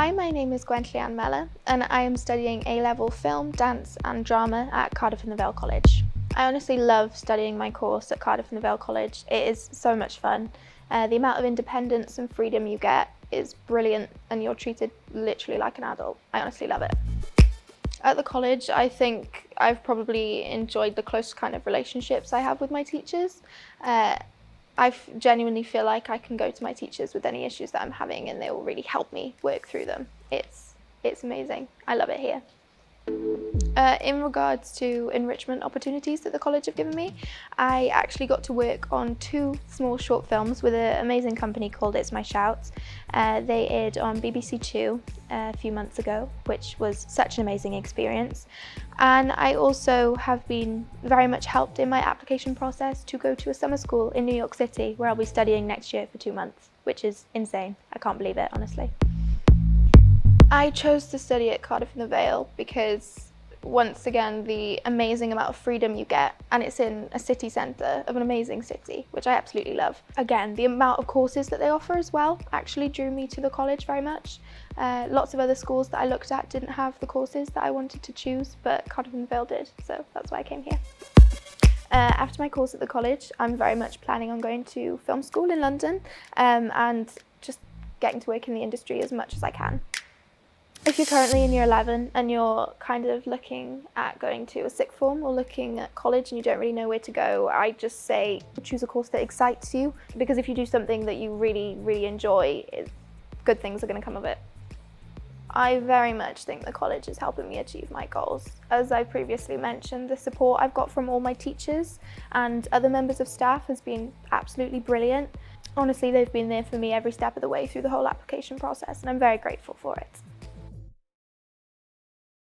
Hi, my name is Gwen Mella and I am studying A-level film, dance and drama at Cardiff and Vale College. I honestly love studying my course at Cardiff and Vale College. It is so much fun. The amount of independence and freedom you get is brilliant and you're treated literally like an adult. I honestly love it. At the college, I think I've probably enjoyed the close kind of relationships I have with my teachers. I genuinely feel like I can go to my teachers with any issues that I'm having and they will really help me work through them. It's amazing. I love it here. In regards to enrichment opportunities that the college have given me, I actually got to work on 2 small short films with an amazing company called It's My Shout. They aired on BBC 2 a few months ago, which was such an amazing experience. And I also have been very much helped in my application process to go to a summer school in New York City, where I'll be studying next year for 2 months, which is insane. I can't believe it, honestly. I chose to study at Cardiff and Vale because, once again, the amazing amount of freedom you get, and it's in a city centre of an amazing city, which I absolutely love. Again, the amount of courses that they offer as well actually drew me to the college very much. Lots of other schools that I looked at didn't have the courses that I wanted to choose, but Cardiff and Vale did, so that's why I came here. After my course at the college, I'm very much planning on going to film school in London and just getting to work in the industry as much as I can. If you're currently in year 11 and you're kind of looking at going to a sixth form or looking at college and you don't really know where to go, I just say choose a course that excites you, because if you do something that you really, really enjoy, good things are going to come of it. I very much think the college is helping me achieve my goals. As I previously mentioned, the support I've got from all my teachers and other members of staff has been absolutely brilliant. Honestly, they've been there for me every step of the way through the whole application process, and I'm very grateful for it.